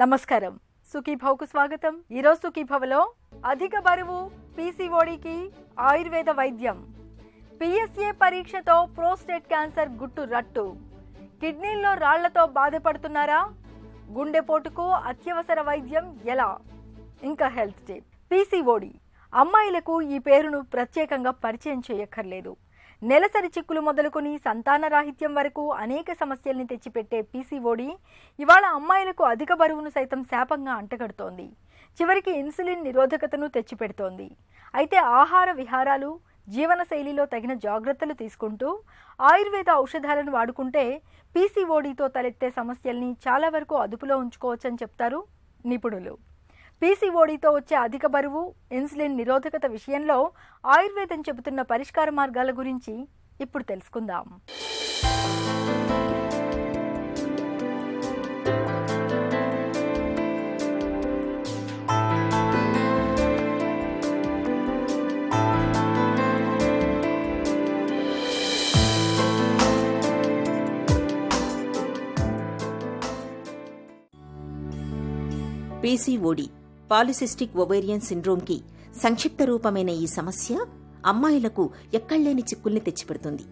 నమస్కారం. సుఖీభవకు స్వాగతం. ఈరోజు సుఖీభవలో అధిక బరువు, పీసీఓడికి ఆయుర్వేద వైద్యం, పిఎస్ఏ పరీక్షతో ప్రోస్టేట్ క్యాన్సర్ గుట్టు రట్టు, కిడ్నీల్లో రాళ్లతో బాధపడుతున్నారా? గుండెపోటుకు అత్యవసర వైద్యం ఎలా? ఇంకా హెల్త్ టిప్. పీసీఓడి అమ్మాయిలకు ఈ పేరును ప్రత్యేకంగా పరిచయం చేయక్కర్లేదు. నెలసరి చిక్కులు మొదలుకొని సంతాన రాహిత్యం వరకు అనేక సమస్యల్ని తెచ్చిపెట్టే పీసీఓడి ఇవాళ అమ్మాయిలకు అధిక బరువును సైతం శాపంగా అంటగడుతోంది. చివరికి ఇన్సులిన్ నిరోధకతను తెచ్చిపెడుతోంది. అయితే ఆహార విహారాలు, జీవనశైలిలో తగిన జాగ్రత్తలు తీసుకుంటూ ఆయుర్వేద ఔషధాలను వాడుకుంటే పీసీఓడితో తలెత్తే సమస్యల్ని చాలా వరకు అదుపులో ఉంచుకోవచ్చని చెప్తారు నిపుణులు. పీసీఓడితో వచ్చే అధిక బరువు, ఇన్సులిన్ నిరోధకత విషయంలో ఆయుర్వేదం చెబుతున్న పరిష్కార మార్గాల గురించి ఇప్పుడు తెలుసుకుందాం. పీసీఓడి పాలిసిస్టిక్ ఒవేరియన్ సిండ్రోమ్కి సంక్షిప్త రూపమైన ఈ సమస్య అమ్మాయిలకు ఎక్కడలేని చిక్కుల్ని తెచ్చిపెడుతుంది.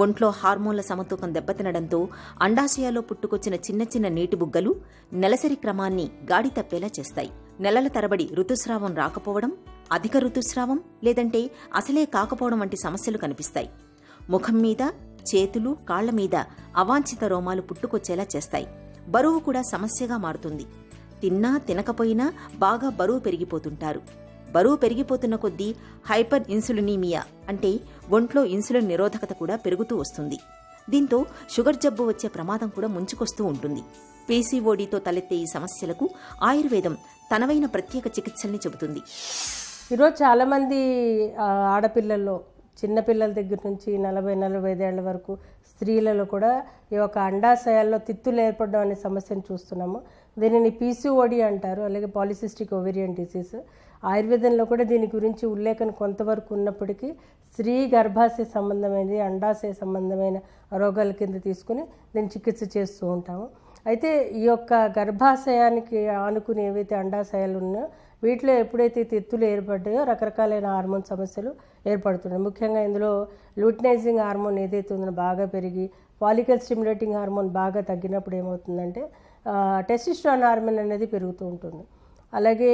ఒంట్లో హార్మోన్ల సమతూకం దెబ్బతినడంతో అండాశయాలో పుట్టుకొచ్చిన చిన్న చిన్న నీటి బుగ్గలు నెలసరి క్రమాన్ని గాడి తప్పేలా చేస్తాయి. నెలల తరబడి ఋతుస్రావం రాకపోవడం, అధిక ఋతుస్రావం లేదంటే అసలే కాకపోవడం వంటి సమస్యలు కనిపిస్తాయి. ముఖం మీద, చేతులు, కాళ్ల మీద అవాంఛిత రోమాలు పుట్టుకొచ్చేలా చేస్తాయి. బరువు కూడా సమస్యగా మారుతుంది. తిన్నా తినకపోయినా బాగా బరువు పెరిగిపోతుంటారు. బరువు పెరిగిపోతున్న కొద్దీ హైపర్ ఇన్సులినీమియా అంటే ఒంట్లో ఇన్సులిన్ నిరోధకత కూడా పెరుగుతూ వస్తుంది. దీంతో షుగర్ జబ్బు వచ్చే ప్రమాదం కూడా ముంచుకొస్తూ ఉంటుంది. పీసీఓడితో తలెత్తే ఈ సమస్యలకు ఆయుర్వేదం తనవైన ప్రత్యేక చికిత్సల్ని చెబుతుంది. ఈరోజు చాలామంది ఆడపిల్లల్లో, చిన్నపిల్లల దగ్గర నుంచి 40-45 ఏళ్ల వరకు స్త్రీలలో కూడా ఈ యొక్క అండాశయాల్లో తిత్తులు ఏర్పడడం అనే సమస్యను చూస్తున్నాము. దీనిని పీసీఓడి అంటారు, అలాగే పాలిసిస్టిక్ ఓవేరియన్ డిసీజ్. ఆయుర్వేదంలో కూడా దీని గురించి ఉల్లేఖన కొంతవరకు ఉన్నప్పటికీ స్త్రీ గర్భాశయ సంబంధమైనది, అండాశయ సంబంధమైన రోగాల కింద తీసుకుని దీన్ని చికిత్స చేస్తూ ఉంటాము. అయితే ఈ యొక్క గర్భాశయానికి ఆనుకుని ఏవైతే అండాశయాలు ఉన్నాయో వీటిలో ఎప్పుడైతే తిత్తులు ఏర్పడ్డాయో రకరకాలైన హార్మోన్ సమస్యలు ఏర్పడుతున్నాయి. ముఖ్యంగా ఇందులో లూటినైజింగ్ హార్మోన్ ఏదైతే ఉందో బాగా పెరిగి ఫాలికల్ స్టిమ్యులేటింగ్ హార్మోన్ బాగా తగ్గినప్పుడు ఏమవుతుందంటే టెస్టోస్టెరాన్ హార్మోన్ అనేది పెరుగుతూ ఉంటుంది. అలాగే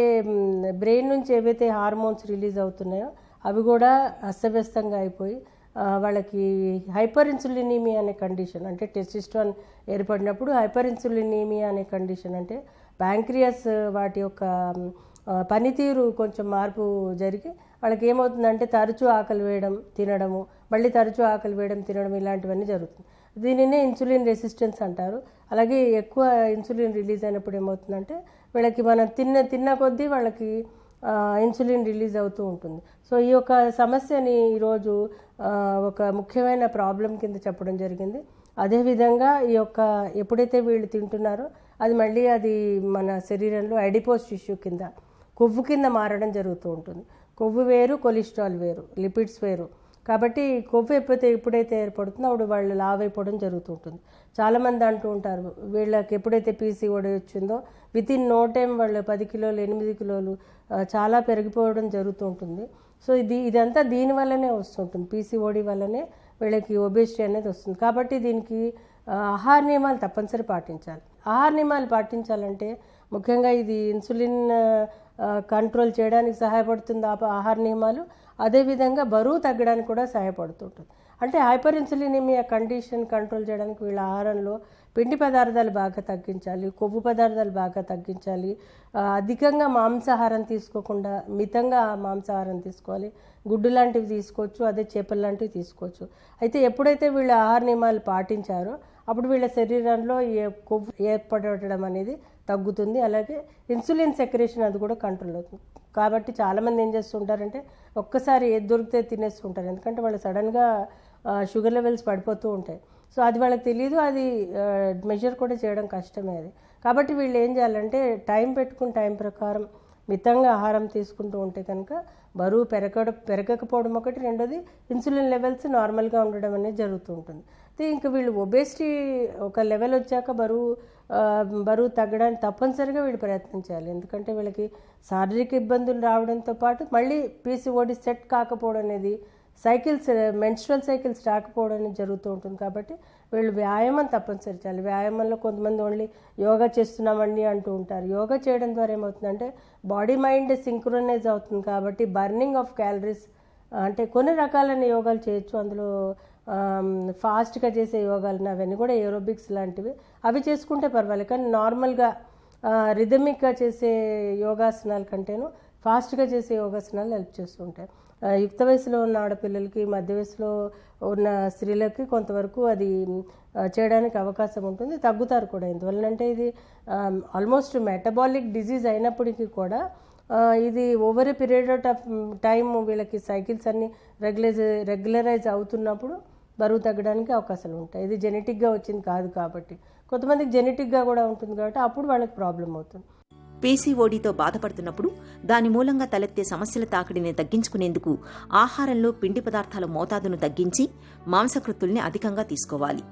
బ్రెయిన్ నుంచి ఏవైతే హార్మోన్స్ రిలీజ్ అవుతున్నాయో అవి కూడా అస్తవ్యస్తంగా అయిపోయి వాళ్ళకి హైపర్ ఇన్సులినీమియా అనే కండిషన్, అంటే టెస్టోస్టెరాన్ ఏర్పడినప్పుడు హైపర్ ఇన్సులినీమియా అనే కండిషన్ అంటే ప్యాంక్రియాస్ వాటి యొక్క పనితీరు కొంచెం మార్పు జరిగి వాళ్ళకి ఏమవుతుందంటే తరచూ ఆకలి వేయడం, తినడము, మళ్ళీ తరచూ ఆకలి వేయడం, తినడం ఇలాంటివన్నీ జరుగుతుంది. దీనినే ఇన్సులిన్ రెసిస్టెన్స్ అంటారు. అలాగే ఎక్కువ ఇన్సులిన్ రిలీజ్ అయినప్పుడు ఏమవుతుందంటే వీళ్ళకి మనం తిన్న కొద్దీ వాళ్ళకి ఇన్సులిన్ రిలీజ్ అవుతూ ఉంటుంది. సో ఈ యొక్క సమస్యని ఈరోజు ఒక ముఖ్యమైన ప్రాబ్లం కింద చెప్పడం జరిగింది. అదేవిధంగా ఈ యొక్క ఎప్పుడైతే వీళ్ళు తింటున్నారో అది మళ్ళీ అది మన శరీరంలో అడిపోస్ టిష్యూ కింద, కొవ్వు కింద మారడం జరుగుతూ ఉంటుంది. కొవ్వు వేరు, కొలెస్ట్రాల్ వేరు, లిపిడ్స్ వేరు. కాబట్టి కొవ్వు ఎప్పుడైతే ఏర్పడుతుందో అప్పుడు వాళ్ళు లావైపోవడం జరుగుతూ ఉంటుంది. చాలామంది అంటూ ఉంటారు వీళ్ళకి ఎప్పుడైతే పీసీఓడి వచ్చిందో వితిన్ నో టైం వాళ్ళు 10 కిలోలు, 8 కిలోలు చాలా పెరిగిపోవడం జరుగుతూ ఉంటుంది. సో ఇదంతా దీనివల్లనే వస్తుంటుంది, పీసీఓడి వల్లనే వీళ్ళకి ఒబేసిటీ అనేది వస్తుంది. కాబట్టి దీనికి ఆహార నియమాలు తప్పనిసరి పాటించాలి. ఆహార నియమాలు పాటించాలంటే ముఖ్యంగా ఇది ఇన్సులిన్ కంట్రోల్ చేయడానికి సహాయపడుతుంది ఆహార నియమాలు. అదేవిధంగా బరువు తగ్గడానికి కూడా సహాయపడుతుంటుంది. అంటే హైపర్ ఇన్సులినిమియా కండిషన్ కంట్రోల్ చేయడానికి వీళ్ళ ఆహారంలో పిండి పదార్థాలు బాగా తగ్గించాలి, కొవ్వు పదార్థాలు బాగా తగ్గించాలి, అధికంగా మాంసాహారం తీసుకోకుండా మితంగా మాంసాహారం తీసుకోవాలి. గుడ్డు లాంటివి తీసుకోవచ్చు, అదే చేపలు లాంటివి తీసుకోవచ్చు. అయితే ఎప్పుడైతే వీళ్ళ ఆహార నియమాలు పాటించారో అప్పుడు వీళ్ళ శరీరంలో కొవ్వు ఏర్పడటం అనేది తగ్గుతుంది. అలాగే ఇన్సులిన్ సెక్రేషన్ అది కూడా కంట్రోల్ అవుతుంది. కాబట్టి చాలామంది ఏం చేస్తుంటారంటే ఒక్కసారి ఏది దొరికితే తినేస్తుంటారు, ఎందుకంటే వాళ్ళు సడన్గా షుగర్ లెవెల్స్ పడిపోతూ ఉంటాయి. సో అది వాళ్ళకి తెలియదు, అది మెజర్ కూడా చేయడం కష్టమే అది. కాబట్టి వీళ్ళు ఏం చేయాలంటే టైం పెట్టుకుని టైం ప్రకారం మితంగా ఆహారం తీసుకుంటూ ఉంటే కనుక బరువు పెరగకపోవడం ఒకటి, రెండోది ఇన్సులిన్ లెవెల్స్ నార్మల్గా ఉండడం అనేది జరుగుతూ ఉంటుంది. అయితే ఇంకా వీళ్ళు ఒబేసిటీ ఒక లెవెల్ వచ్చాక బరువు తగ్గడానికి తప్పనిసరిగా వీళ్ళు ప్రయత్నం చేయాలి. ఎందుకంటే వీళ్ళకి శారీరక ఇబ్బందులు రావడంతో పాటు మళ్ళీ పీసీఓడి సెట్ కాకపోవడం అనేది, మెన్స్ట్రువల్ సైకిల్స్ రాకపోవడం అనేది జరుగుతూ ఉంటుంది. కాబట్టి వీళ్ళు వ్యాయామం తప్పనిసరి చేయాలి. వ్యాయామంలో కొంతమంది ఓన్లీ యోగా చేస్తున్నామండి అంటూ ఉంటారు. యోగా చేయడం ద్వారా ఏమవుతుందంటే బాడీ మైండ్ సింక్రొనైజ్ అవుతుంది. కాబట్టి బర్నింగ్ ఆఫ్ క్యాలరీస్, అంటే కొన్ని రకాలైన యోగాలు చేయొచ్చు. అందులో ఫాస్ట్గా చేసే యోగాలు అవన్నీ కూడా ఏరోబిక్స్ లాంటివి, అవి చేసుకుంటే పర్వాలేదు. కానీ నార్మల్గా రిథమిక్గా చేసే యోగాసనాల కంటేను ఫాస్ట్గా చేసే యోగాసనాలు హెల్ప్ చేస్తూ ఉంటాయి. యుక్త వయసులో ఉన్న ఆడపిల్లలకి, మధ్య వయసులో ఉన్న స్త్రీలకి కొంతవరకు అది చేయడానికి అవకాశం ఉంటుంది, తగ్గుతారు కూడా. ఎందువల్లంటే ఇది ఆల్మోస్ట్ మెటబాలిక్ డిజీజ్ అయినప్పటికీ కూడా ఇది over a period of time వీళ్ళకి సైకిల్స్ అన్నీ రెగ్యులరైజ్ అవుతున్నప్పుడు బరువు తగ్గడానికి అవకాశాలు ఉంటాయి. ఇది జెనెటిక్గా వచ్చింది కాదు కాబట్టి, కొంతమందికి జెనెటిక్గా కూడా ఉంటుంది కాబట్టి అప్పుడు వాళ్ళకి ప్రాబ్లం అవుతుంది. పీసీఓడీతో బాధపడుతున్నప్పుడు దాని మూలంగా తలెత్తే సమస్యల తాకిడిని తగ్గించుకునేందుకు ఆహారంలో పిండి పదార్థాల మోతాదును తగ్గించి మాంసకృత్తుల్ని అధికంగా తీసుకోవాలి.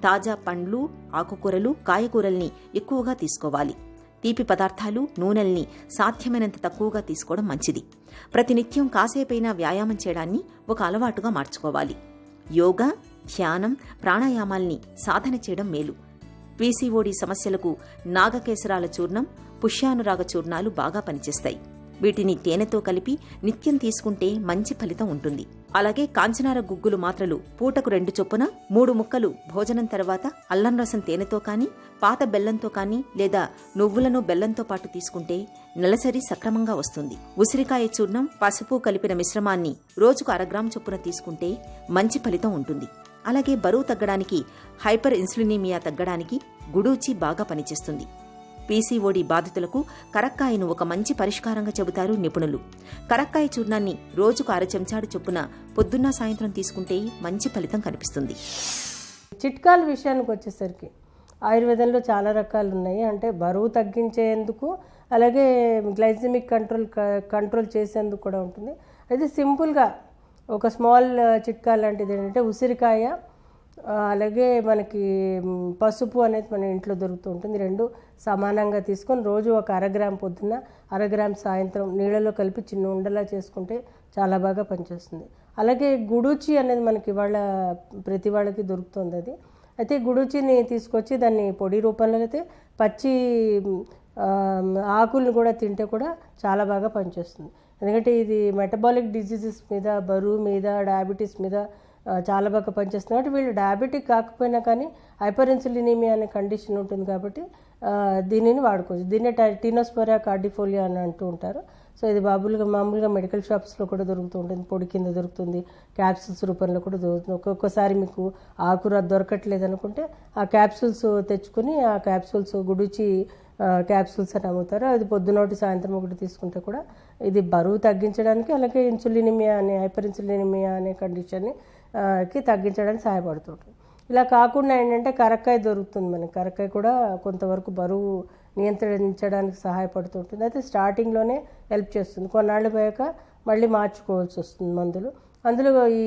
తాజా పండ్లు, ఆకుకూరలు, కాయగూరల్ని ఎక్కువగా తీసుకోవాలి. తీపి పదార్థాలు, నూనెల్ని సాధ్యమైనంత తక్కువగా తీసుకోవడం మంచిది. ప్రతినిత్యం కాసేపైనా వ్యాయామం చేయడాన్ని ఒక అలవాటుగా మార్చుకోవాలి. యోగా, ధ్యానం, ప్రాణాయామాల్ని సాధన చేయడం మేలు. పీసీఓడీ సమస్యలకు నాగకేసరాల చూర్ణం, పుష్యానురాగ చూర్ణాలు బాగా పనిచేస్తాయి. వీటిని తేనెతో కలిపి నిత్యం తీసుకుంటే మంచి ఫలితం ఉంటుంది. అలాగే కాంచనార గుగ్గులు మాత్రలు పూటకు 2 చొప్పున 3 ముక్కలు భోజనం తర్వాత అల్లం రసం తేనెతో కానీ, పాత బెల్లంతో కానీ, లేదా నువ్వులను బెల్లంతో పాటు తీసుకుంటే నెలసరి సక్రమంగా వస్తుంది. ఉసిరికాయ చూర్ణం, పసుపు కలిపిన మిశ్రమాన్ని రోజుకు 1/2 గ్రాము చొప్పున తీసుకుంటే మంచి ఫలితం ఉంటుంది. అలాగే బరువు తగ్గడానికి, హైపర్ ఇన్సులినీమియా తగ్గడానికి గుడూచి బాగా పనిచేస్తుంది. పీసీఓడీ బాధితులకు కరక్కాయను ఒక మంచి పరిష్కారంగా చెబుతారు నిపుణులు. కరక్కాయ చూర్ణాన్ని రోజుకు 1/2 చెంచాడు చొప్పున పొద్దున్న సాయంత్రం తీసుకుంటే మంచి ఫలితం కనిపిస్తుంది. చిట్కాల విషయానికి వచ్చేసరికి ఆయుర్వేదంలో చాలా రకాలు ఉన్నాయి. అంటే బరువు తగ్గించేందుకు, అలాగే గ్లైసెమిక్ కంట్రోల్ చేసేందుకు కూడా ఉంటుంది. అయితే సింపుల్గా ఒక స్మాల్ చిట్కా లాంటిది ఏంటంటే ఉసిరికాయ, అలాగే మనకి పసుపు అనేది మన ఇంట్లో దొరుకుతూ ఉంటుంది. 2 సమానంగా తీసుకొని రోజు ఒక 1/2 గ్రాము పొద్దున్న, 1/2 గ్రాము సాయంత్రం నీళ్ళలో కలిపి చిన్న ఉండలా చేసుకుంటే చాలా బాగా పనిచేస్తుంది. అలాగే గుడూచి అనేది మనకి ప్రతి వాళ్ళకి దొరుకుతుంది అది. అయితే గుడూచిని తీసుకొచ్చి దాన్ని పొడి రూపంలో అయితే పచ్చి ఆకులను కూడా తింటే కూడా చాలా బాగా పనిచేస్తుంది. ఎందుకంటే ఇది మెటబాలిక్ డిజీజెస్ మీద, బరువు మీద, డయాబెటీస్ మీద చాలా బాగా పనిచేస్తుంది. కాబట్టి వీళ్ళు డయాబెటిక్ కాకపోయినా కానీ హైపర్ ఇన్సులినిమియా అనే కండిషన్ ఉంటుంది కాబట్టి దీనిని వాడుకోవచ్చు. దీన్నే టీనోస్పోరా కార్డిఫోలియా అని అంటూ ఉంటారు. సో ఇది మామూలుగా మెడికల్ షాప్స్లో కూడా దొరుకుతూ ఉంటుంది, పొడి కింద దొరుకుతుంది, క్యాప్సూల్స్ రూపంలో కూడా దొరుకుతుంది. ఒక్కొక్కసారి మీకు ఆకుర దొరకట్లేదు అనుకుంటే ఆ క్యాప్సూల్స్ తెచ్చుకొని ఆ క్యాప్సూల్స్ గుడిచి క్యాప్సూల్స్ అని అమ్ముతారు. అది పొద్దునోటి సాయంత్రం ఒకటి తీసుకుంటే కూడా ఇది బరువు తగ్గించడానికి, అలాగే హైపర్ ఇన్సులినిమియా అనే కండిషన్ని తగ్గించడానికి సహాయపడుతుంటుంది. ఇలా కాకుండా ఏంటంటే కరక్కాయ దొరుకుతుంది మనకి. కరక్కాయ కూడా కొంతవరకు బరువు నియంత్రించడానికి సహాయపడుతుంటుంది. అయితే స్టార్టింగ్లోనే హెల్ప్ చేస్తుంది, కొన్నాళ్ళు పోయాక మళ్ళీ మార్చుకోవాల్సి వస్తుంది మందులు. అందులో ఈ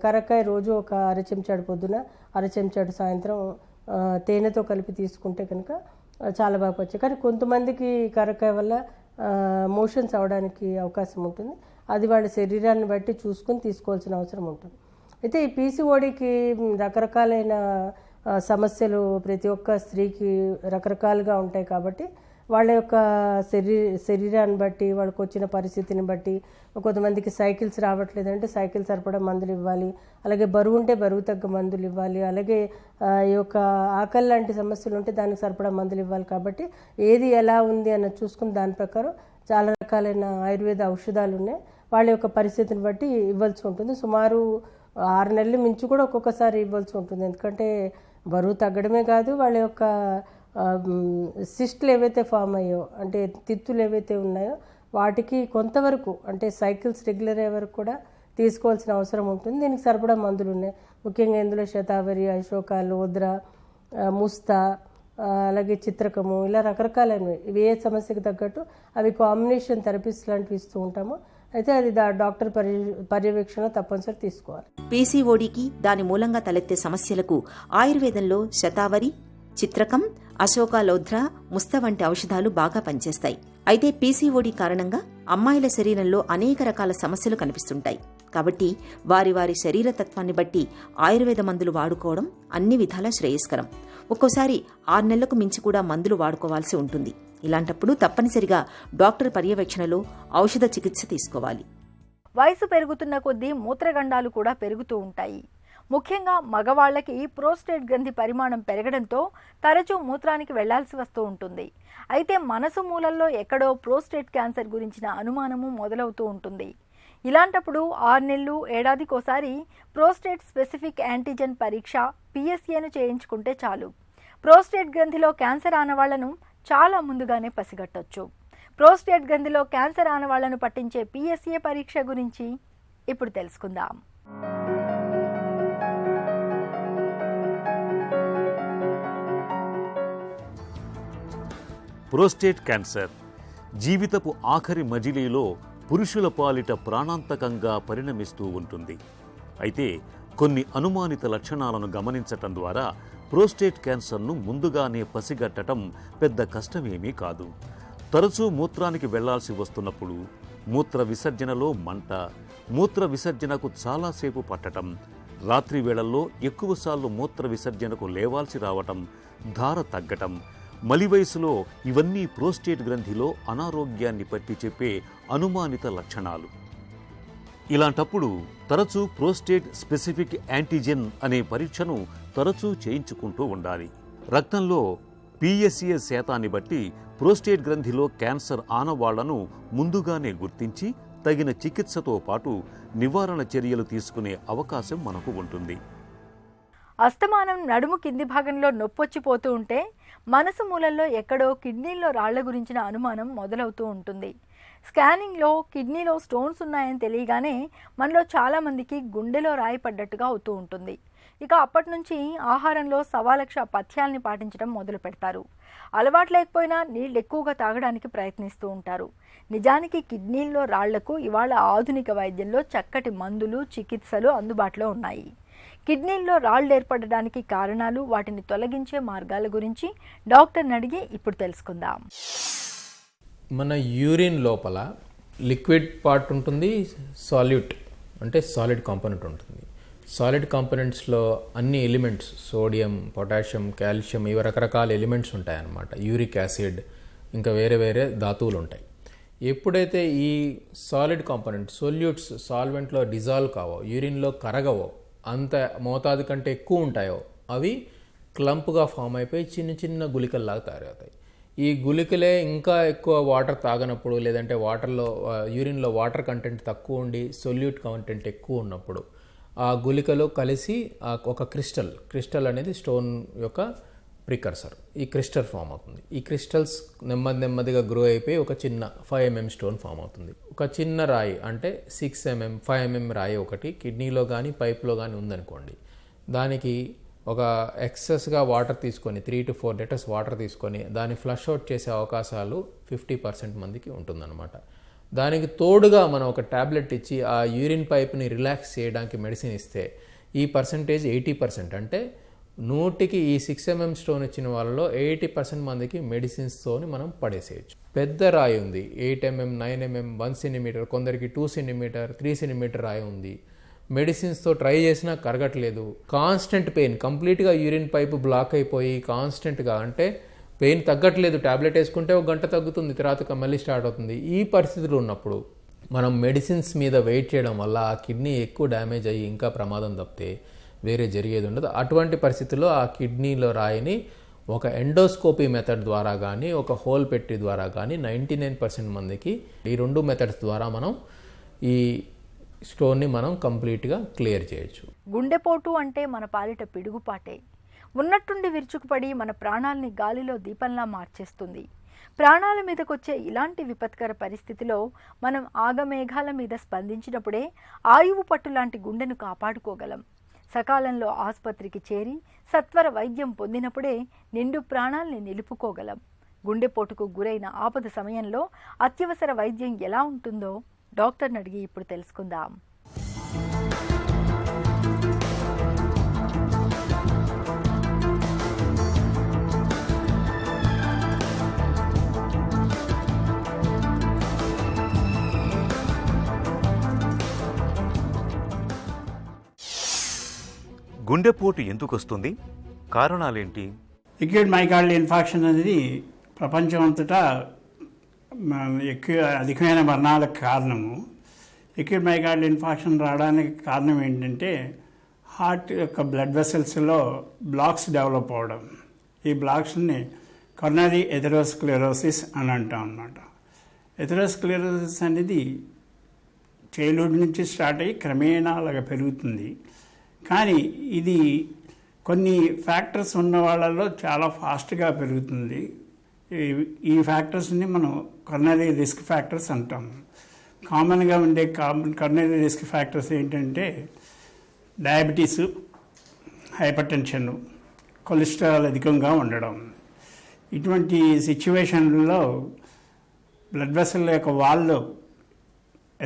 కరక్కాయ రోజు ఒక 1/2 చెంచాడు పొద్దున, 1/2 చెంచాడు సాయంత్రం తేనెతో కలిపి తీసుకుంటే కనుక చాలా బాగా వచ్చాయి. కానీ కొంతమందికి కరక్కాయ వల్ల మోషన్స్ అవడానికి అవకాశం ఉంటుంది. అది వాళ్ళ శరీరాన్ని బట్టి చూసుకొని తీసుకోవాల్సిన అవసరం ఉంటుంది. అయితే ఈ పీసీఓడికి రకరకాలైన సమస్యలు ప్రతి ఒక్క స్త్రీకి రకరకాలుగా ఉంటాయి. కాబట్టి వాళ్ళ యొక్క శరీరాన్ని బట్టి, వాళ్ళకి వచ్చిన పరిస్థితిని బట్టి, కొంతమందికి సైకిల్స్ రావట్లేదంటే సైకిల్ సరిపడా మందులు ఇవ్వాలి, అలాగే బరువు ఉంటే బరువు తగ్గ మందులు ఇవ్వాలి, అలాగే ఈ యొక్క ఆకలి లాంటి సమస్యలు ఉంటే దానికి సరిపడా మందులు ఇవ్వాలి. కాబట్టి ఏది ఎలా ఉంది అన్నది చూసుకుని దాని ప్రకారం చాలా రకాలైన ఆయుర్వేద ఔషధాలు ఉన్నాయి. వాళ్ళ యొక్క పరిస్థితిని బట్టి ఇవ్వాల్సి ఉంటుంది. సుమారు 6 నెలలు మించి కూడా ఒక్కొక్కసారి ఇవ్వాల్సి ఉంటుంది. ఎందుకంటే బరువు తగ్గడమే కాదు, వాళ్ళ యొక్క సిస్ట్లు ఏవైతే ఫామ్ అయ్యో, అంటే తిత్తులు ఏవైతే ఉన్నాయో వాటికి కొంతవరకు, అంటే సైకిల్స్ రెగ్యులర్ అయ్యే వరకు కూడా తీసుకోవాల్సిన అవసరం ఉంటుంది. దీనికి సరిపడా మందులు ఉన్నాయి. ముఖ్యంగా ఇందులో శతావరి, అశోక, లోద్ర, ముస్తా, అలాగే చిత్రకము, ఇలా రకరకాలైనవి. ఇవి ఏ సమస్యకు తగ్గట్టు అవి కాంబినేషన్ థెరపీస్ లాంటివి ఇస్తూ ఉంటాము. అయితే అది డాక్టర్ పర్యవేక్షణ తప్పనిసరి తీసుకోవాలి. పీసీఓడీకి దాని మూలంగా తలెత్తే సమస్యలకు ఆయుర్వేదంలో శతావరి, చిత్రకం, అశోకాలోధ్ర, ముస్త వంటి ఔషధాలు బాగా పనిచేస్తాయి. అయితే పీసీఓడీ కారణంగా అమ్మాయిల శరీరంలో అనేక రకాల సమస్యలు కనిపిస్తుంటాయి. కాబట్టి వారి వారి శరీర తత్వాన్ని బట్టి ఆయుర్వేద మందులు వాడుకోవడం అన్ని విధాలా శ్రేయస్కరం. ఒక్కోసారి 6 నెలలకు మించి కూడా మందులు వాడుకోవాల్సి ఉంటుంది. ఇలాంటప్పుడు తప్పనిసరిగా డాక్టర్ పర్యవేక్షణలో ఔషధ చికిత్స తీసుకోవాలి. వయసు పెరుగుతున్న కొద్దీ మూత్రగండాలు కూడా పెరుగుతూ ఉంటాయి. ముఖ్యంగా మగవాళ్లకి ప్రోస్టేట్ గ్రంథి పరిమాణం పెరగడంతో తరచూ మూత్రానికి వెళ్లాల్సి వస్తూ ఉంటుంది. అయితే మనసు మూలల్లో ఎక్కడో ప్రోస్టేట్ క్యాన్సర్ గురించిన అనుమానము మొదలవుతూ ఉంటుంది. ఇలాంటప్పుడు 6 నెలలు, ఏడాదికోసారి ప్రోస్టేట్ స్పెసిఫిక్ యాంటీజెన్ పరీక్ష పిఎస్ఏను చేయించుకుంటే చాలు. ప్రోస్టేట్ గ్రంథిలో క్యాన్సర్ ఆనవాళ్లను చాలా ముందుగానే పసిగట్టొచ్చు. ప్రోస్టేట్ గ్రంథిలో క్యాన్సర్ ఆనవాళ్లను పట్టించే పిఎస్ఏ పరీక్ష గురించి ఇప్పుడు తెలుసుకుందాం. ప్రోస్టేట్ క్యాన్సర్ జీవితపు ఆఖరి మజిలీలో పురుషుల పాలిట ప్రాణాంతకంగా పరిణమిస్తూ ఉంటుంది. అయితే కొన్ని అనుమానిత లక్షణాలను గమనించటం ద్వారా ప్రోస్టేట్ క్యాన్సర్ను ముందుగానే పసిగట్టడం పెద్ద కష్టమేమీ కాదు. తరచూ మూత్రానికి వెళ్లాల్సి వస్తున్నప్పుడు, మూత్ర విసర్జనలో మంట, మూత్ర విసర్జనకు చాలాసేపు పట్టడం, రాత్రి వేళల్లో ఎక్కువసార్లు మూత్ర విసర్జనకు లేవాల్సి రావటం, ధార తగ్గటం, మలి వయసులో ఇవన్నీ ప్రోస్టేట్ గ్రంథిలో అనారోగ్యాన్ని పట్టి చెప్పే అనుమానిత లక్షణాలు. ఇలాంటప్పుడు తరచూ ప్రోస్టేట్ స్పెసిఫిక్ యాంటీజెన్ అనే పరీక్షను తరచూ చేయించుకుంటూ ఉండాలి. రక్తంలో పిఎస్ఏ శాతాన్ని బట్టి ప్రోస్టేట్ గ్రంథిలో క్యాన్సర్ ఆనవాళ్లను ముందుగానే గుర్తించి తగిన చికిత్సతో పాటు నివారణ చర్యలు తీసుకునే అవకాశం మనకు ఉంటుంది. అస్తమానం నడుము కింది భాగంలో నొప్పొచ్చిపోతూ ఉంటే మనసు మూలల్లో ఎక్కడో కిడ్నీల్లో రాళ్ల గురించిన అనుమానం మొదలవుతూ ఉంటుంది. స్కానింగ్లో కిడ్నీలో స్టోన్స్ ఉన్నాయని తెలియగానే మనలో చాలామందికి గుండెలో రాయి పడ్డట్టుగా అవుతూ ఉంటుంది. ఇక అప్పటి నుంచి ఆహారంలో 1,000,000 పథ్యాల్ని పాటించడం మొదలు పెడతారు. అలవాటు లేకపోయినా నీళ్ళు ఎక్కువగా తాగడానికి ప్రయత్నిస్తూ ఉంటారు. నిజానికి కిడ్నీల్లో రాళ్లకు ఇవాళ ఆధునిక వైద్యంలో చక్కటి మందులు, చికిత్సలు అందుబాటులో ఉన్నాయి. కిడ్నీల్లో రాళ్ళు ఏర్పడడానికి కారణాలు, వాటిని తొలగించే మార్గాల గురించి డాక్టర్ని అడిగి ఇప్పుడు తెలుసుకుందాం. మన యూరిన్ లోపల లిక్విడ్ పార్ట్ ఉంటుంది, సాల్యూట్ అంటే సాలిడ్ కాంపోనెంట్ ఉంటుంది. సాలిడ్ కాంపోనెంట్స్లో అన్ని ఎలిమెంట్స్, సోడియం, పొటాషియం, కాల్షియం, ఇవి రకరకాల ఎలిమెంట్స్ ఉంటాయన్నమాట. యూరిక్ యాసిడ్, ఇంకా వేరే వేరే ధాతువులు ఉంటాయి. ఎప్పుడైతే ఈ సాలిడ్ కాంపోనెంట్ సొల్యూట్స్ సాల్వెంట్లో డిజాల్వ్ కావో, యూరిన్లో కరగవో, అంత మోతాదు కంటే ఎక్కువ ఉంటాయో అవి క్లంప్గా ఫామ్ అయిపోయి చిన్న చిన్న గుళికల్లాగా తయారవుతాయి. ఈ గుళికలే ఇంకా ఎక్కువ వాటర్ తాగనప్పుడు, లేదంటే యూరిన్లో వాటర్ కంటెంట్ తక్కువ ఉండి సొల్యూట్ కంటెంట్ ఎక్కువ ఉన్నప్పుడు ఆ గుళికలో కలిసి ఒక క్రిస్టల్ అనేది స్టోన్ యొక్క ప్రికర్సర్, ఈ క్రిస్టల్ ఫామ్ అవుతుంది. ఈ క్రిస్టల్స్ నెమ్మదిగా గ్రో అయిపోయి ఒక చిన్న 5 mm స్టోన్ ఫామ్ అవుతుంది. ఒక చిన్న రాయి అంటే 6 mm, 5 mm రాయి ఒకటి కిడ్నీలో కానీ పైప్లో కానీ ఉందనుకోండి, దానికి ఒక ఎక్సెస్గా వాటర్ తీసుకొని 3 to 4 లీటర్స్ వాటర్ తీసుకొని దాన్ని ఫ్లష్ అవుట్ చేసే అవకాశాలు 50% మందికి ఉంటుందన్నమాట. దానికి తోడుగా మనం ఒక ట్యాబ్లెట్ ఇచ్చి ఆ యూరిన్ పైప్ని రిలాక్స్ చేయడానికి మెడిసిన్ ఇస్తే ఈ పర్సంటేజ్ 80%. అంటే 100కి ఈ 6 mm స్టోన్ ఇచ్చిన వాళ్ళలో 80% మందికి మెడిసిన్స్తోని మనం పడేసేయచ్చు. పెద్ద రాయి ఉంది, 8 mm, 9 mm, 1 cm, కొందరికి 2 cm, 3 cm రాయి ఉంది. మెడిసిన్స్తో ట్రై చేసినా కరగట్లేదు. కాన్స్టెంట్ పెయిన్, కంప్లీట్గా యూరిన్ పైప్ బ్లాక్ అయిపోయి కాన్స్టెంట్గా, అంటే పెయిన్ తగ్గట్లేదు, ట్యాబ్లెట్ వేసుకుంటే 1 గంట తగ్గుతుంది, తర్వాత మళ్ళీ స్టార్ట్ అవుతుంది. ఈ పరిస్థితులు ఉన్నప్పుడు మనం మెడిసిన్స్ మీద వెయిట్ చేయడం వల్ల ఆ కిడ్నీ ఎక్కువ డ్యామేజ్ అయ్యి ఇంకా ప్రమాదం తప్పితే వేరే జరిగేది ఉండదు. అటువంటి పరిస్థితుల్లో ఆ కిడ్నీలో రాయిని ఒక ఎండోస్కోపీ మెథడ్ ద్వారా కానీ, ఒక హోల్ పెట్టి ద్వారా కానీ 99% మందికి ఈ 2 మెథడ్స్ ద్వారా మనం ఈ స్టోన్ని మనం కంప్లీట్గా క్లియర్ చేయొచ్చు. గుండెపోటు అంటే మన పాలిట పిడుగుపాటే. ఉన్నట్టుండి విరుచుకుపడి మన ప్రాణాల్ని గాలిలో దీపంలా మార్చేస్తుంది. ప్రాణాల మీదకొచ్చే ఇలాంటి విపత్కర పరిస్థితిలో మనం ఆగమేఘాల మీద స్పందించినప్పుడే ఆయువు పట్టు లాంటి గుండెను కాపాడుకోగలం. సకాలంలో ఆసుపత్రికి చేరి సత్వర వైద్యం పొందినప్పుడే నిండు ప్రాణాల్ని నిలుపుకోగలం. గుండెపోటుకు గురైన ఆపద సమయంలో అత్యవసర వైద్యం ఎలా ఉంటుందో డాక్టర్ని అడిగి ఇప్పుడు తెలుసుకుందాం. గుండెపోటు ఎందుకు వస్తుంది? కారణాలేంటి? అక్యూట్ మైకార్డియల్ ఇన్ఫాక్షన్ అనేది ప్రపంచం అంతటా అధికమైన మరణాలకు కారణము. అక్యూట్ మైకార్డియల్ ఇన్ఫాక్షన్ రావడానికి కారణం ఏంటంటే హార్ట్ యొక్క బ్లడ్ వెసల్స్లో బ్లాక్స్ డెవలప్ అవడం. ఈ బ్లాక్స్ని కొరోనరీ ఎథెరోస్క్లెరోసిస్ అని అంటాం అన్నమాట. ఎథెరోస్క్లెరోసిస్ అనేది చైల్డ్హుడ్ నుంచి స్టార్ట్ అయ్యి క్రమేణా అలాగా పెరుగుతుంది. కానీ ఇది కొన్ని ఫ్యాక్టర్స్ ఉన్న వాళ్ళలో చాలా ఫాస్ట్గా పెరుగుతుంది. ఈ ఫ్యాక్టర్స్ని మనం కొరోనరీ రిస్క్ ఫ్యాక్టర్స్ అంటాము. కామన్గా ఉండే కొరోనరీ రిస్క్ ఫ్యాక్టర్స్ ఏంటంటే డయాబెటీసు, హైపర్ టెన్షన్, కొలెస్ట్రాల్ అధికంగా ఉండడం. ఇటువంటి సిచ్యువేషన్లలో బ్లడ్ వెసల్ యొక్క వాల్లో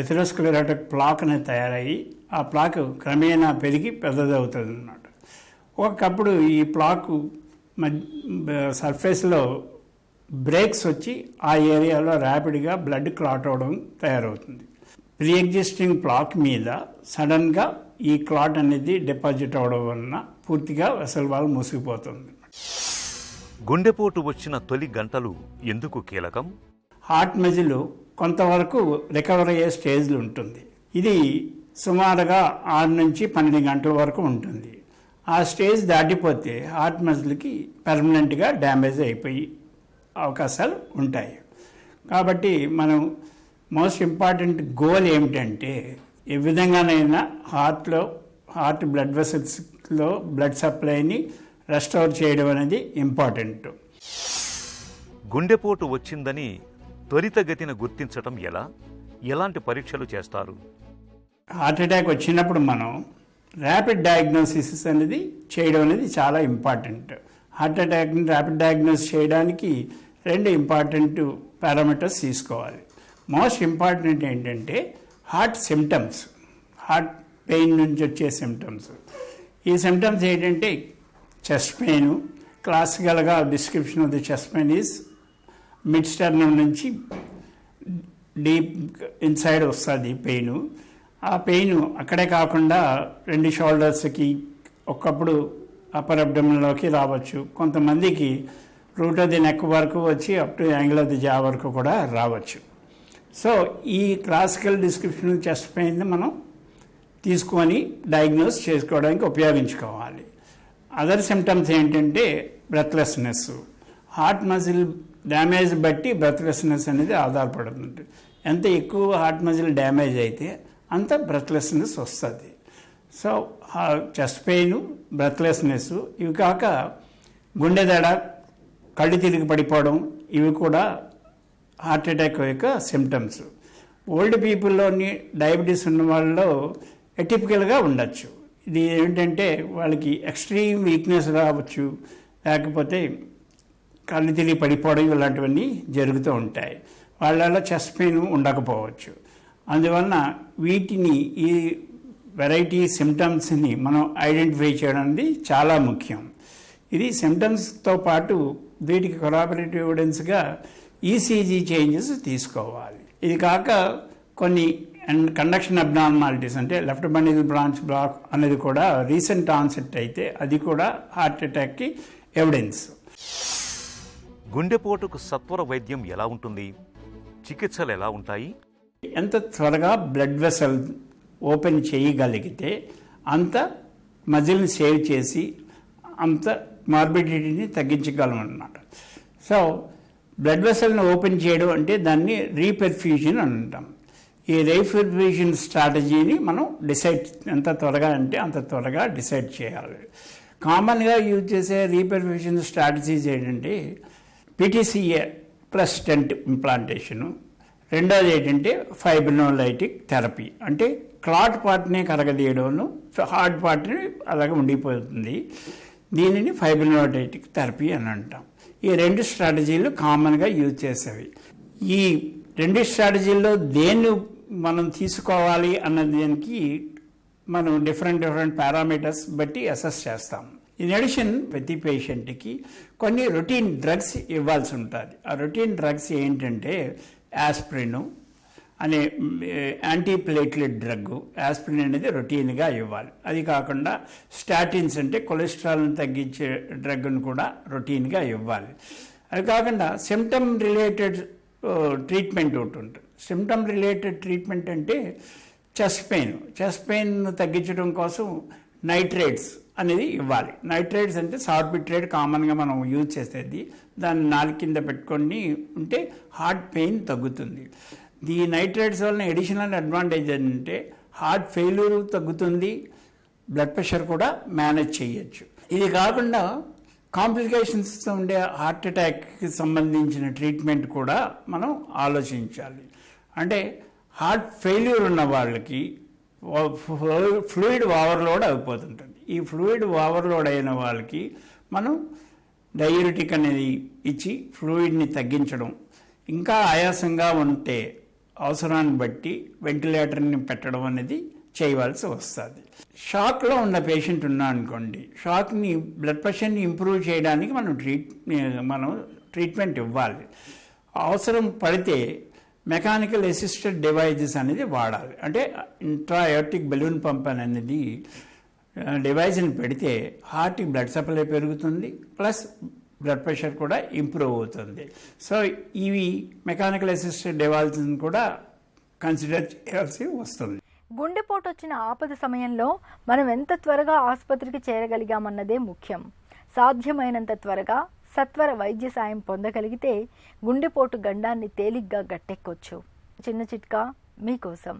ఎథెరోస్క్లెరోటిక్ ప్లాక్ అనేది తయారయ్యి ఆ ప్లాక్ క్రమేణా పెరిగి పెద్దదవుతుంది అన్నమాట. ఒకప్పుడు ఈ ప్లాక్ సర్ఫేస్లో బ్రేక్స్ వచ్చి ఆ ఏరియాలో ర్యాపిడ్గా బ్లడ్ క్లాట్ అవడం తయారవుతుంది. ప్రీ ఎగ్జిస్టింగ్ ప్లాక్ మీద సడన్గా ఈ క్లాట్ అనేది డిపాజిట్ అవడం వలన పూర్తిగా వెసల్ వాల్ మూసుకుపోతుంది. గుండెపోటు వచ్చిన తొలి గంటలు ఎందుకు కీలకం? హార్ట్ మజిల్ కొంతవరకు రికవర్ అయ్యే స్టేజ్లు ఉంటుంది. ఇది సుమారుగా 6 నుంచి 12 గంటల వరకు ఉంటుంది. ఆ స్టేజ్ దాటిపోతే హార్ట్ మజిల్కి పర్మనెంట్గా డ్యామేజ్ అయిపోయి అవకాశాలు ఉంటాయి. కాబట్టి మనం మోస్ట్ ఇంపార్టెంట్ గోల్ ఏమిటంటే ఏ విధంగానైనా హార్ట్ బ్లడ్ వెసల్స్లో బ్లడ్ సప్లైని రెస్టోర్ చేయడం అనేది ఇంపార్టెంట్. గుండెపోటు వచ్చిందని త్వరితగతిన గుర్తించటం ఎలా? ఎలాంటి పరీక్షలు చేస్తారు? హార్ట్ అటాక్ వచ్చినప్పుడు మనం ర్యాపిడ్ డయాగ్నోసిస్ అనేది చేయడం అనేది చాలా ఇంపార్టెంట్. హార్ట్ అటాక్ని ర్యాపిడ్ డయాగ్నోస్ చేయడానికి 2 ఇంపార్టెంట్ పారామీటర్స్ తీసుకోవాలి. మోస్ట్ ఇంపార్టెంట్ ఏంటంటే హార్ట్ సిమ్టమ్స్, హార్ట్ పెయిన్ నుంచి వచ్చే సిమ్టమ్స్. ఈ సిమ్టమ్స్ ఏంటంటే చెస్ట్ పెయిన్. క్లాసికల్గా description of the chest pain is mid sternum నుంచి డీప్ ఇన్సైడ్ వస్తుంది పెయిన్. ఆ పెయిన్ అక్కడే కాకుండా 2 షోల్డర్స్కి, ఒక్కప్పుడు అప్పర్ అబ్డమిన్లోకి రావచ్చు. కొంతమందికి రూట్ ఆఫ్ ది నెక్ వరకు వచ్చి up to angle of the జా వరకు కూడా రావచ్చు. సో ఈ క్లాసికల్ డిస్క్రిప్షన్ చెస్ట్ పెయిన్ని మనం తీసుకొని డయాగ్నోస్ చేసుకోవడానికి ఉపయోగించుకోవాలి. అదర్ సిమ్టమ్స్ ఏంటంటే బ్రెత్లెస్నెస్. హార్ట్ మజిల్ డ్యామేజ్ బట్టి బ్రెత్లెస్నెస్ అనేది ఆధారపడుతుంది. ఎంత ఎక్కువ హార్ట్ మజిల్ డ్యామేజ్ అయితే అంత బ్రెత్లెస్నెస్ వస్తుంది. సో చెస్ట్ పెయిన్, బ్రెత్లెస్నెస్, ఇవి కాక గుండె దడ, కళ్ళు తిరిగి పడిపోవడం, ఇవి కూడా హార్ట్ అటాక్ యొక్క సిమ్టమ్స్. ఓల్డ్ పీపుల్లోని డయాబెటీస్ ఉన్న వాళ్ళలో ఎటిపికల్గా ఉండొచ్చు. ఇది ఏంటంటే వాళ్ళకి ఎక్స్ట్రీమ్ వీక్నెస్ రావచ్చు, లేకపోతే కళ్ళు తిరిగి పడిపోవడం, ఇలాంటివన్నీ జరుగుతూ ఉంటాయి. వాళ్ళలో చెస్ట్ పెయిన్ ఉండకపోవచ్చు. అందువలన వీటిని, ఈ వెరైటీ సిమ్టమ్స్ని మనం ఐడెంటిఫై చేయడం అనేది చాలా ముఖ్యం. ఇది సిమ్టమ్స్తో పాటు వీటికి కొరాబరేటివ్ ఎవిడెన్స్గా ఈసీజీ చేంజెస్ తీసుకోవాలి. ఇది కాక కొన్ని కండక్షన్ అబ్నార్మాలిటీస్, అంటే లెఫ్ట్ బండిల్ బ్రాంచ్ బ్లాక్ అనేది కూడా రీసెంట్ ఆన్సెట్ అయితే అది కూడా హార్ట్ అటాక్కి ఎవిడెన్స్. గుండెపోటుకు సత్వర వైద్యం ఎలా ఉంటుంది? చికిత్సలు ఎలా ఉంటాయి? ఎంత త్వరగా బ్లడ్ వెసల్ ఓపెన్ చేయగలిగితే అంత మజిల్ని సేవ్ చేసి అంత మార్బిడిటీని తగ్గించగలం అన్నమాట. సో బ్లడ్ వెసల్ని ఓపెన్ చేయడం అంటే దాన్ని రీపెర్ఫ్యూజన్ అని అంటాం. ఈ రీపెర్ఫ్యూజన్ స్ట్రాటజీని మనం డిసైడ్, ఎంత త్వరగా అంటే అంత త్వరగా డిసైడ్ చేయాలి. కామన్గా యూజ్ చేసే రీపెర్ఫ్యూజన్ స్ట్రాటజీస్ ఏంటంటే పిటిసిఏ ప్లస్ స్టెంట్ ఇంప్లాంటేషను, రెండోది ఏంటంటే ఫైబ్రినోలైటిక్ థెరపీ, అంటే క్లాట్ పార్ట్ని కరగదీయడంలో హార్ట్ పార్ట్ని అలాగే ఉండిపోతుంది. దీనిని ఫైబ్రినోలైటిక్ థెరపీ అని అంటాం. ఈ 2 స్ట్రాటజీలు కామన్గా యూజ్ చేసేవి. ఈ 2 స్ట్రాటజీల్లో దేన్ని మనం తీసుకోవాలి అన్న దానికి మనం డిఫరెంట్ పారామీటర్స్ బట్టి అసెస్ చేస్తాం. ఇన్ అడిషన్ ప్రతి పేషెంట్కి కొన్ని రొటీన్ డ్రగ్స్ ఇవ్వాల్సి ఉంటుంది. ఆ రొటీన్ డ్రగ్స్ ఏంటంటే యాస్ప్రిన్ అనే యాంటీప్లేట్లెట్ డ్రగ్. యాస్ప్రిన్ అనేది రొటీన్గా ఇవ్వాలి. అది కాకుండా స్టాటిన్స్ అంటే కొలెస్ట్రాల్ని తగ్గించే డ్రగ్ను కూడా రొటీన్గా ఇవ్వాలి. అది కాకుండా సిమ్టమ్ రిలేటెడ్ ట్రీట్మెంట్ ఒకటి ఉంటుంది. సిమ్టమ్ రిలేటెడ్ ట్రీట్మెంట్ అంటే చెస్ట్ పెయిన్ తగ్గించడం కోసం నైట్రేట్స్ అనేది ఇవ్వాలి. నైట్రేట్స్ అంటే సార్బిట్రేట్ కామన్గా మనం యూజ్ చేసేది. దాన్ని నాలుగు కింద పెట్టుకొని ఉంటే హార్ట్ పెయిన్ తగ్గుతుంది. ఈ నైట్రేట్స్ వలన అడిషనల్ అడ్వాంటేజ్ ఏంటంటే హార్ట్ ఫెయిల్యూర్ తగ్గుతుంది, బ్లడ్ ప్రెషర్ కూడా మేనేజ్ చేయొచ్చు. ఇది కాకుండా కాంప్లికేషన్స్తో ఉండే హార్ట్ అటాక్కి సంబంధించిన ట్రీట్మెంట్ కూడా మనం ఆలోచించాలి. అంటే హార్ట్ ఫెయిల్యూర్ ఉన్న వాళ్ళకి ఫ్లూయిడ్ ఓవర్లోడ్ అయిపోతుంటుంది. ఈ ఫ్లూయిడ్ ఓవర్లోడ్ అయిన వాళ్ళకి మనం డయూరిటిక్ అనేది ఇచ్చి ఫ్లూయిడ్ని తగ్గించడం, ఇంకా ఆయాసంగా ఉంటే అవసరాన్ని బట్టి వెంటిలేటర్ని పెట్టడం అనేది చేయవలసి వస్తుంది. షాక్లో ఉన్న పేషెంట్ ఉన్నా అనుకోండి, షాక్ని బ్లడ్ ప్రెషర్ని ఇంప్రూవ్ చేయడానికి మనం ట్రీట్మెంట్ ఇవ్వాలి. అవసరం పడితే మెకానికల్ అసిస్టెడ్ డివైజెస్ అనేది వాడాలి. అంటే ఇంట్రాయాటిక్ బెలూన్ పంప్ అనేది డివైజ్ని పెడితే హార్ట్కి బ్లడ్ సప్లై పెరుగుతుంది, ప్లస్ బ్లడ్ ప్రెషర్ కూడా ఇంప్రూవ్ అవుతుంది. సో ఇవి మెకానికల్ అసిస్టెడ్ డివైజెస్ని కూడా కన్సిడర్ చేయాల్సి వస్తుంది. గుండెపోటు వచ్చిన ఆపద సమయంలో మనం ఎంత త్వరగా ఆసుపత్రికి చేరగలిగామన్నదే ముఖ్యం. సాధ్యమైనంత త్వరగా సత్వర వైద్య సాయం పొందగలిగితే గుండెపోటు గండాన్ని తేలిగ్గా గట్టెక్కొచ్చు. చిన్న చిట్కా మీకోసం.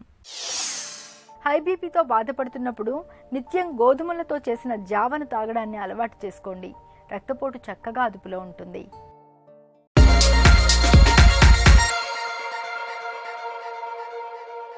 హై బీపీతో బాధపడుతున్నప్పుడు నిత్యం గోధుమలతో చేసిన జావను తాగడాన్ని అలవాటు చేసుకోండి. రక్తపోటు చక్కగా అదుపులో ఉంటుంది.